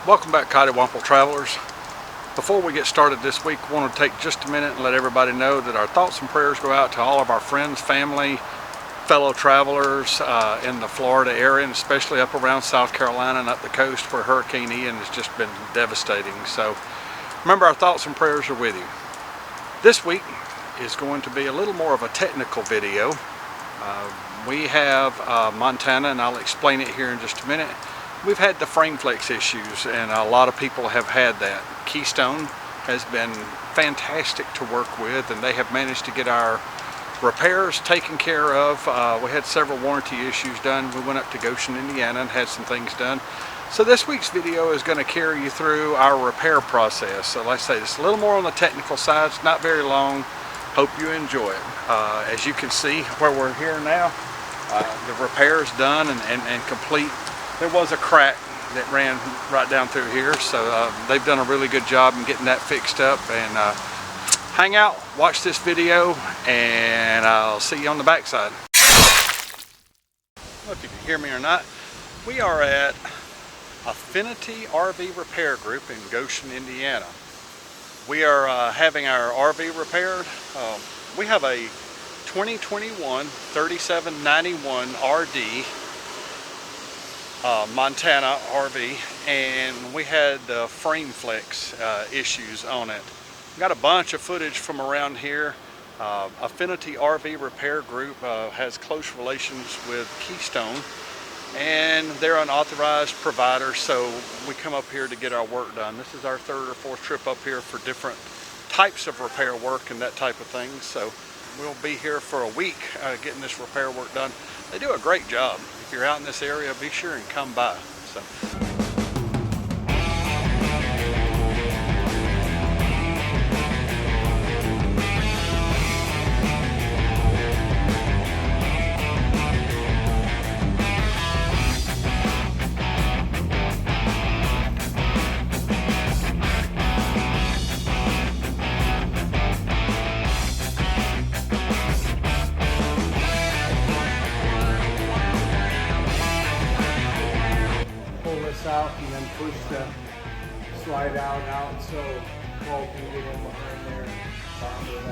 Welcome back, Cottywomple Travelers. Before we get started this week, I want to take just a minute and let everybody know that our thoughts and prayers go out to all of our friends, family, fellow travelers in the Florida area, and especially up around South Carolina and up the coast where Hurricane Ian has just been devastating. So remember, our thoughts and prayers are with you. This week is going to be a little more of a technical video. We have Montana, and I'll explain it here in just a minute. We've had the frame flex issues, and a lot of people have had that. Keystone has been fantastic to work with, and they have managed to get our repairs taken care of. We had several warranty issues done. We went up to Goshen, Indiana, and had some things done. So this week's video is going to carry you through our repair process. So like I say, it's a little more on the technical side. It's not very long. Hope you enjoy it. As you can see where we're here now, the repair is done and complete. There was a crack that ran right down through here, so they've done a really good job in getting that fixed up. And hang out, watch this video, and I'll see you on the backside. Look, if you hear me or not, we are at Affinity RV Repair Group in Goshen, Indiana. We are having our RV repaired. We have a 2021 3791 RD Montana RV, and we had frame flex issues on it. Got a bunch of footage from around here. Affinity RV Repair Group has close relations with Keystone, and they're an authorized provider, so we come up here to get our work done. This is our third or fourth trip up here for different types of repair work and that type of thing. So we'll be here for a week getting this repair work done. They do a great job. If you're out in this area, be sure and come by. So. Out and then push the slide out so Paul can get in behind there and bond with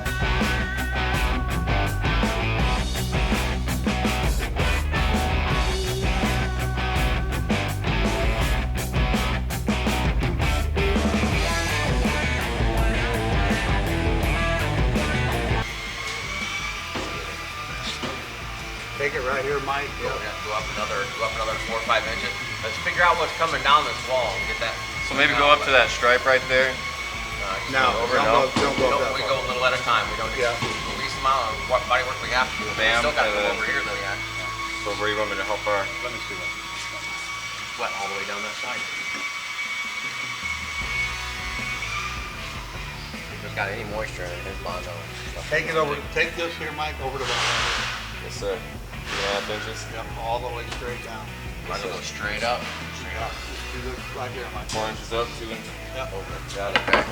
Take it right here, Mike. Yeah, we have to go up another 4 or 5 inches. Let's figure out what's coming down this wall and get that. So maybe go up to that stripe right there. No, don't go that far. We go a little at a time. We don't get the least amount of body work we have to do. Bam, we still got to go over here though, yeah. So where you want me to help our? Let me see that. Wet all the way down that side. If there's got any moisture in his Bondo. Take it over. Take this here, Mike, over to the line. Yes, sir. 2.5 inches. Yep, all the way straight down. I'm gonna go straight up. Straight up. Just do this right here, Mike. 4 inches up, 2 inches over. Got it. Okay.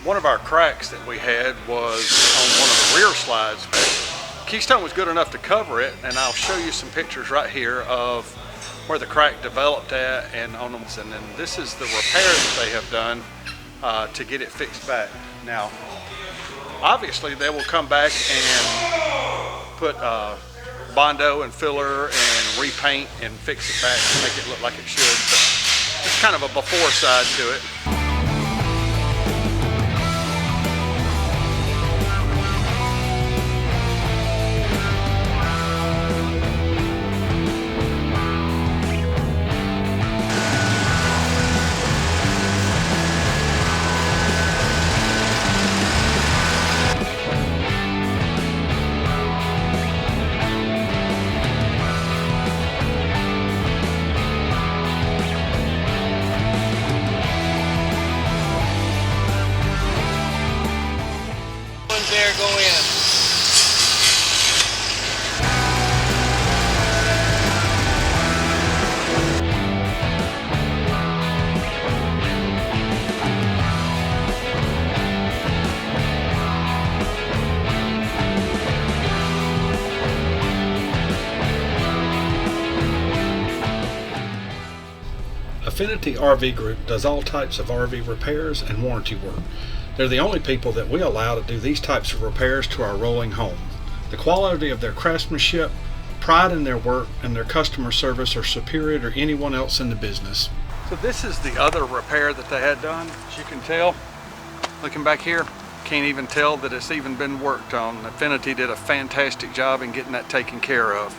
One of our cracks that we had was on one of the rear slides. Keystone was good enough to cover it, and I'll show you some pictures right here of where the crack developed at and on them. And then this is the repair that they have done to get it fixed back. Now, obviously they will come back and put Bondo and filler and repaint and fix it back to make it look like it should, but it's kind of a before side to it. there, go in. Affinity RV Group does all types of RV repairs and warranty work. They're the only people that we allow to do these types of repairs to our rolling home. The quality of their craftsmanship, pride in their work, and their customer service are superior to anyone else in the business. So this is the other repair that they had done. As you can tell, looking back here, can't even tell that it's even been worked on. Affinity did a fantastic job in getting that taken care of.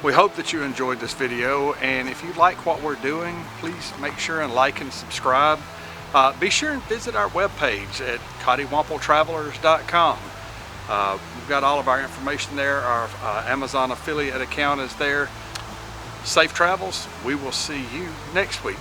We hope that you enjoyed this video, and if you like what we're doing, please make sure and like and subscribe. Be sure and visit our webpage at cottywampletravelers.com. We've got all of our information there. Our Amazon affiliate account is there. Safe travels. We will see you next week.